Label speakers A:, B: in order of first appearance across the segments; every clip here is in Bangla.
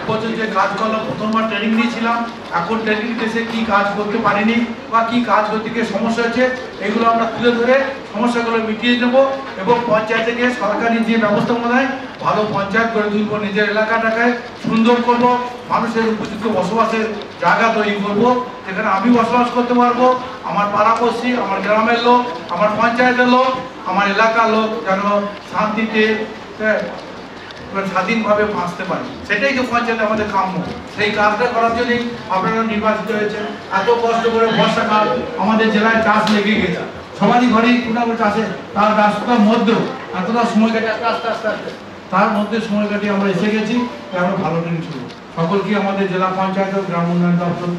A: বছর যে কাজ করলাম, প্রথমবার ট্রেনিং নিয়েছিলাম, এখন ট্রেনিং এসে কী কাজ করতে পারিনি বা কী কাজ করতে গিয়ে সমস্যা হচ্ছে, এগুলো আমরা তুলে ধরে সমস্যাগুলো মিটিয়ে দেবো এবং পঞ্চায়েতে গিয়ে সরকারি যে ব্যবস্থাপনায় ভালো পঞ্চায়েত করে তুলব, নিজের এলাকাটাকে সুন্দর করব, মানুষের উপযুক্ত বসবাসের জায়গা তৈরি করব, যেখানে আমি বসবাস করতে পারবো, আমার পাড়াপড়শি, আমার গ্রামের লোক, আমার পঞ্চায়েতের লোক, আমার এলাকার লোক যেন শান্তিতে স্বাধীনভাবে বাঁচতে পারি। সেটাই তো পঞ্চায়েতে আমাদের কাম্য। সেই কাজটা করার জন্যই আপনারা নির্বাচিত হয়েছে। এত কষ্ট করে বর্ষাকাল আমাদের জেলায় চাষ লেগে গেছে, সবারই ঘরেই টুনাগুলো চাষে, তার রাস্তার মধ্যেও এতটা সময় কাটে আস্তে আস্তে আস্তে তার মধ্যে সময় কাটিয়ে আমরা এসে গেছি, আরও ভালো দিন ছিল। সকলকে আমাদের জেলা পঞ্চায়েত ও গ্রাম উন্নয়ন দপ্তর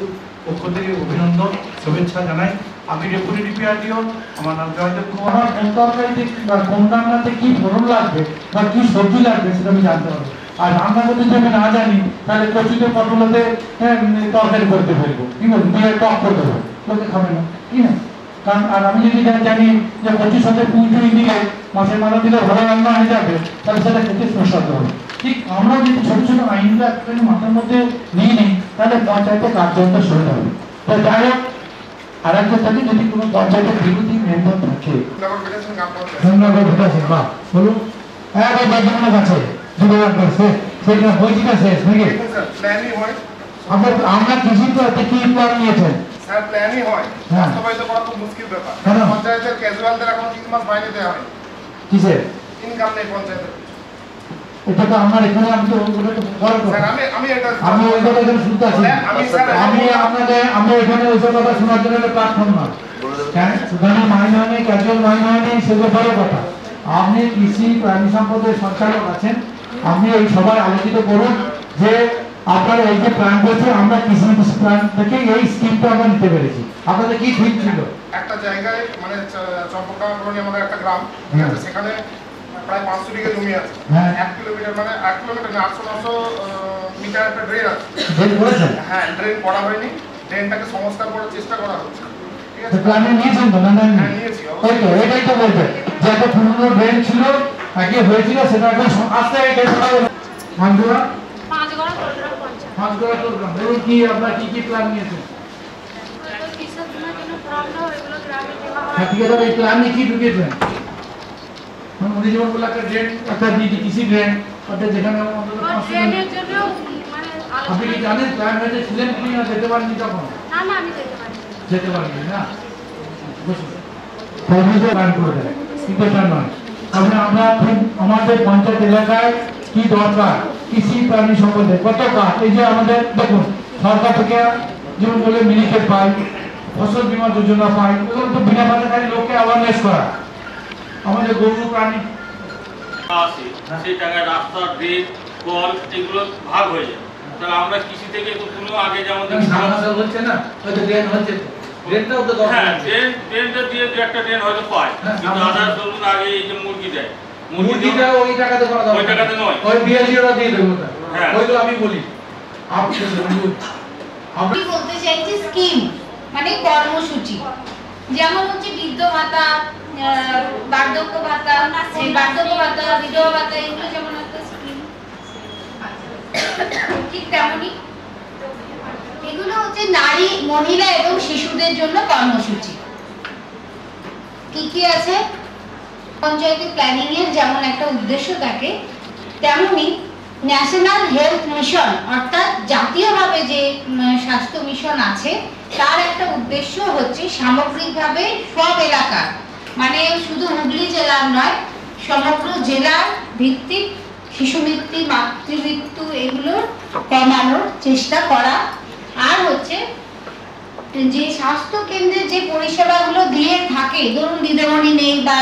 A: পক্ষ থেকে অভিনন্দন, শুভেচ্ছা জানাই। আমি ডেপুটি ডিপিআরডিও, আমার নাম জয়দেব কুমার। কোন তরকারিতে বা কোন রান্নাতে কি ফোড়ন লাগবে বা কি সবজি লাগবে সেটা আমি জানতে পারবো। আর রান্না করতে যদি আমি না জানি তাহলে কচুতে পটলতে তরকারি করতে ফেলবো, কি বলবো, দিয়ে টক করতে হবে, লোকে খাবে না, কি না? কারণ আর আমি যদি জানি যে কচুর সাথে পুঁই দিয়ে মাছের মাথা দিলে ভালো রান্না হয়ে যাবে, তাহলে সেটা খেতে সুস্বাদু হবে। ঠিক আমরা যদি ছোট ছোট আইনটা একটু মাথার মধ্যে নিয়ে নিই, তাহলে পঞ্চায়েতের কার্যকরতা শুরু হবে। তো যাই হোক, আর একটা থাকে যদি কোনো পঞ্চায়েতের বিরোধী মেম্বার থাকে, বলুন, হ্যাঁ বাথরুমের কাছে সেটা হয়েছিল শেষ নাকি? আমরা কৃষি তো কি প্ল্যান নিয়েছেন?
B: স্যার প্ল্যানই হয়, বাস্তবায়িত করা খুব মুশকিল ব্যাপার। পঞ্চায়েতের ক্যাজুয়ালদের এখন 3 মাস বাইরে দেওয়া হয়।
A: কিসের
B: ইনকাম নেই পঞ্চায়েতের?
A: এটা তো আমার এখানে আমি তো ওটা তো বড় কথা।
B: স্যার
A: আমি ওই কথা এখানে শুনতে আছি। আমি এখানে ওই কথা শোনার জন্য একটা প্ল্যাটফর্ম না। কেন সুদানি মাইনে হয়নি, ক্যাজুয়াল মাইনে হয়নি, সেগুলো বড় কথা। আপনি কৃষি প্রাণী সম্পদের সঞ্চালক আছেন, আপনি এই সবাই আলোচিত করুন যে আপনার এই যে প্ল্যান করছে, আমরা কৃষি প্ল্যান থেকে এই স্কিমটা আমরা নিতে পেরেছি। আপনাদের কি ঠিক ছিল?
B: একটা জায়গায় মানে চম্পকা কলোনি আমাদের একটা গ্রাম, সেখানে প্রায় 500 বিঘা জমি আছে। 1 কিলোমিটার মানে 1 কিলোমিটার না, 800-900 মিটার একটা ড্রেন আছে।
A: ড্রেন করেছেন?
B: হ্যাঁ, ড্রেন করা হয়নি। ড্রেনটাকে সংস্কার করার চেষ্টা করা হচ্ছে। ঠিক আছে,
A: প্ল্যানে নিয়েছেন তো? না না,
B: নিয়েছি।
A: ওই তো এটাই তো বলবে যে একটা পুরনো ড্রেন ছিল, আগে হয়েছিল, সেটা এখন আস্তে আস্তে মানগুলা
C: 5 গড়া তোরগ্রাম পঞ্চায়েত।
A: 5 গড়া তোরগ্রাম। বলুন কি আপনারা কি প্ল্যান নিয়েছেন?
C: তো কৃষকদের জন্য প্রবলেম এগুলো গ্রামে দেওয়া হয়।
A: হ্যাঁ, ঠিক আছে, এই প্ল্যানে কি ঢুকিয়েছেন? উনি যেমন বললেন একটা ড্রেন, একটা কৃষি ড্রেন, অর্থাৎ যেখানে
C: ড্রেনের জন্য মানে
A: আপনি কি জানেন প্ল্যান হয়েছে ছিলেন কি না, যেতে পারেননি তখন?
C: না না, আমি যেতে পারি।
A: যেতে পারেননি না, বুঝুন পরমিশন প্ল্যান করে দেয়, ইকুয়েশন নয়। তাহলে আমরা আমাদের পঞ্চায়েত এলাকায় কি দরকার কৃষি প্রাণী সম্পদে কত কাজ, এই যে আমাদের দেখুন সরকার থেকে যেমন বলে মিনিকেট পাই, ফসল বীমা যোজনা পাই, এগুলো তো বিনা বাধাকারী লোককে অ্যাওয়ারনেস করা। আমাদের গরু প্রাণী
D: আছে সেই জায়গায় রাস্তা, ড্রেন, কল এগুলো ভাগ হয়ে যায়। তাহলে আমরা কৃষি থেকে কোনো আগে যেমন
A: হচ্ছে না, হয়তো ড্রেন হচ্ছে, ড্রেনটাও তো
D: হ্যাঁ ড্রেনটা দিয়ে একটা ড্রেন হয়তো পায়, কিন্তু আদার ধরুন আগে এই যে মুরগি দেয়,
A: মুরগিটা ওই টাকাতে করা যাবে,
D: ওই টাকাতে নয়,
A: ওই বিএলজিওরা দিয়ে দেবে ওটা।
D: হ্যাঁ,
A: ওই তো আমি বলি
E: আমি বলতে চাইছি স্কিম মানে কর্মসূচি, যেমন হচ্ছে বৃদ্ধ ভাতা, বার্ধক্য ভাতা, বিধবা ভাতা, এগুলো যেমন একটা স্কিম, ঠিক তেমনি এগুলো হচ্ছে নারী, মহিলা এবং শিশুদের জন্য কর্মসূচি। কি কি আছে? পঞ্চায়েতের প্ল্যানিং এর যেমন একটা উদ্দেশ্য থাকে, তেমনি ন্যাশনাল হেলথ মিশন অর্থাৎ জাতীয়ভাবে যে স্বাস্থ্য মিশন আছে, তার একটা উদ্দেশ্য হচ্ছে সামগ্রিকভাবে সব এলাকা, মানে শুধু হুগলি জেলার নয়, সমগ্র জেলার ভিত্তিক শিশু মৃত্যু, মাতৃমৃত্যু এগুলো কমানোর চেষ্টা করা। আর হচ্ছে যে স্বাস্থ্য কেন্দ্রে যে পরিষেবাগুলো দিয়ে থাকে, ধরুন দিদিমণি নেই বা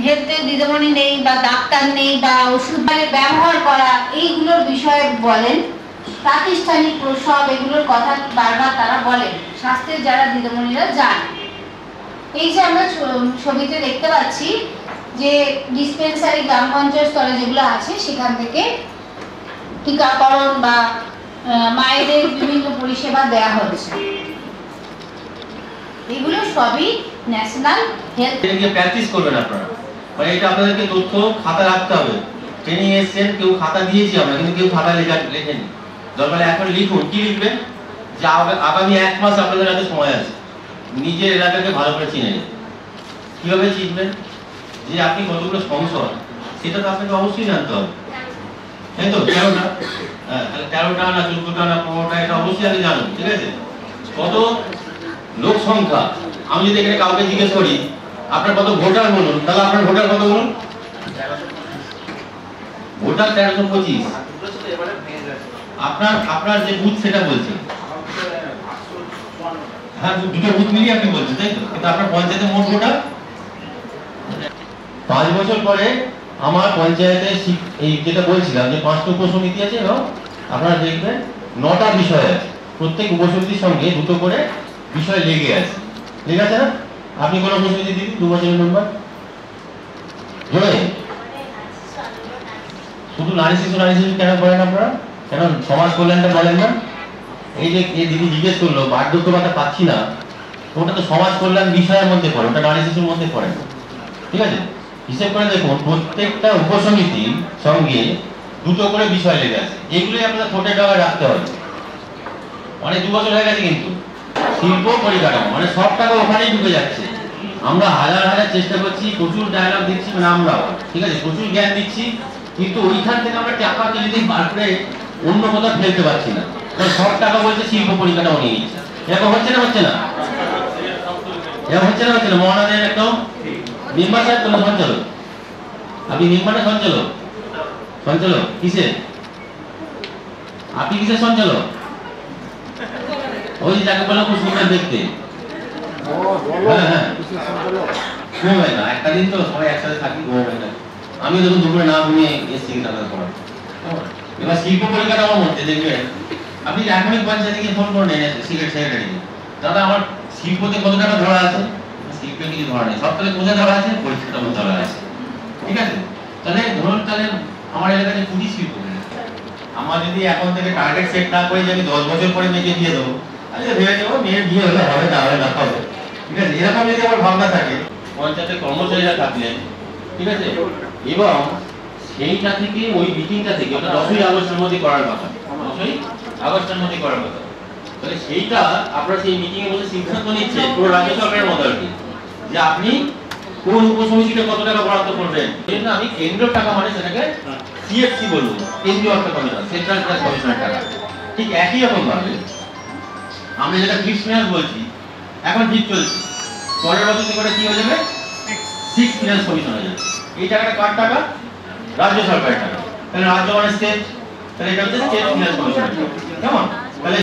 E: হেলথের দিদিমণি নেই বা ডাক্তার নেই বা ওষুধ ব্যবহার করা, এইগুলোর বিষয়ে বলেন। প্রাতিষ্ঠানিক প্রসব এগুলোর কথা বারবার তারা বলেন, স্বাস্থ্যের যারা দিদিমণিরা যান। এই যে আমরা ছবিতে দেখতে পাচ্ছি যে ডিসপেন্সারি গ্রাম পঞ্চায়েত স্তরে যেগুলো আছে, সেখান থেকে টিকাকরণ বা মায়েদের বিভিন্ন পরিষেবা দেওয়া হচ্ছে। এগুলো সবই ন্যাশনাল হেলথ।
F: প্র্যাকটিস করবেন আপনারা, মানে এটা আপনাদেরকে তথ্য খাতা রাখতে হবে। ট্রেনিং এসেছেন, কেউ খাতা দিয়েছি আমরা, কিন্তু কেউ খাতা লেখেনি। দরকার এখন লিখুন, কি লিখবেন যে আগামী 1 মাস আপনাদের হাতে সময় আছে নিজের এলাকাকে ভালো করে চিনে নিন। কিভাবে চিনবেন? যে আপনি কতগুলো সংসদ সেটা তো আপনাকে অবশ্যই জানতে হবে, তাই তো? 13টা না 14টা না 15টা, এটা অবশ্যই আগে জানুন, ঠিক আছে? কত লোক সংখ্যা, আমি যদি এখানে কাউকে জিজ্ঞেস করি আপনার কত ভোটার বলুন, তাহলে আপনার ভোটার কত বলুন? ভোটার 1325। আপনার যে বুথ সেটা বলছেন, হ্যাঁ দুটো বুথ মিলিয়ে আপনি বলছেন, তাই তো? কিন্তু আপনার পঞ্চায়েতে মোট ভোটার 5 বছর পরে আমার পঞ্চায়েতে এই যেটা বলছিলাম যে 5টা উপসমিতি আছে এবং আপনারা দেখবেন 9টা বিষয় আছে, প্রত্যেক উপসমিতির সঙ্গে দুটো করে বিষয় লেগে আছে, ঠিক আছে না? আপনি কোন উপসমিতি দিন 2 বছরের নম্বর জোরে? শুধু নারী শিশু কেন বলেন আপনারা? কেন সমাজ কল্যাণটা বলেন না? এই যে দিদি জিজ্ঞেস করলো বার্ধক্য ভাতা পাচ্ছি না, ওটা তো সমাজ কল্যাণ বিষয়ের মধ্যে পড়ে, ওটা নারী শিশুর মধ্যে পড়ে না, ঠিক আছে? হিসেব করে দেখুন প্রত্যেকটা উপসমিতির সঙ্গে দুটো করে বিষয় লেগে আছে, এগুলোই আপনাদের ভোটের টাকায় রাখতে হবে। মানে 2 বছর হয়ে গেছে, কিন্তু শিল্প পরিকাঠামো মানে সব টাকা ওখানেই ঢুকে যাচ্ছে। আমরা হাজার চেষ্টা করছি, প্রচুর ডায়ালগ দিচ্ছি, মানে আমরাও, ঠিক আছে, প্রচুর জ্ঞান দিচ্ছি, কিন্তু ওইখান থেকে আমরা টাকা যদি বার করে অন্য কোথাও ফেলতে পারছি না, কারণ সব টাকা বলছে শিল্প পরিকাঠামো নিয়ে নিচ্ছে। এরকম হচ্ছে না? এরকম হচ্ছে না? মহানাদের একদম মেম্বার সাহেব কোনো সঞ্চালক, আপনি মেম্বার না সঞ্চালক? সঞ্চালক কিসে? আপনি কিসের সঞ্চালক? ওই যাকে বললাম খুব সুন্দর দেখতে, হ্যাঁ ঘুমাবে না, একটা দিন তো সবাই একসাথে থাকি, ঘুমাবে না। আমি যখন দুপুরে না ঘুমিয়ে এসছি টাকা করা। এবার শিল্প পরিকাঠামোর মধ্যে দেখবেন আপনি এখনই পঞ্চায়েতে গিয়ে ফোন করে নেন সেক্রেটারিকে, দাদা আমার শিল্পতে কত টাকা ধরা আছে? শিল্পে কিছু ধরা নেই, সব থেকে কোথায় ধরা আছে? পরিকাঠামো ধরা আছে, ঠিক আছে? তাহলে ধরুন তাহলে আমার এলাকাতে 20 শিল্প, আমার যদি এখন থেকে টার্গেট সেট না করে যে আমি 10 বছর পরে মেয়েকে দিয়ে দেবো, তাহলে ভেবে নেবো মেয়ের বিয়ে হলে হবে, না হলে না হবে, ঠিক আছে? এরকম যদি আমার ভাবনা থাকে, পঞ্চায়েতের কর্মচারীরা থাকলেন, ঠিক আছে, এবং সেইটা থেকে ওই মিটিংটা থেকে ওটা 10ই আগস্টের মধ্যে করার কথা, 10ই আগস্টের মধ্যে করার কথা, তাহলে সেইটা আপনারা সেই মিটিং এ বসে সিদ্ধান্ত নিচ্ছে পুরো রাজ্য সরকারের মতো আর কি, যে আপনি কোন উপসমিতিতে কত টাকা বরাদ্দ করবেন। এই জন্য আমি কেন্দ্রীয় টাকা মানে সেটাকে সিএফসি বলবো, কেন্দ্রীয় অর্থ কমিশন, সেন্ট্রাল ট্যাক্স কমিশনের টাকা। ঠিক একই রকম ভাবে আমরা যেটা ফিক্সড ফিনান্স বলছি, এখন ঠিক চলছে, পরের বছর থেকে কি হয়ে যাবে? 6 ফিনান্স কমিশন হয়ে যাবে। এই টাকাটা কার টাকা? রাজ্য সরকারের টাকা। তাহলে রাজ্য মানে স্টেট, তাহলে এটা হচ্ছে স্টেট ফিনান্স কমিশন, কেমন?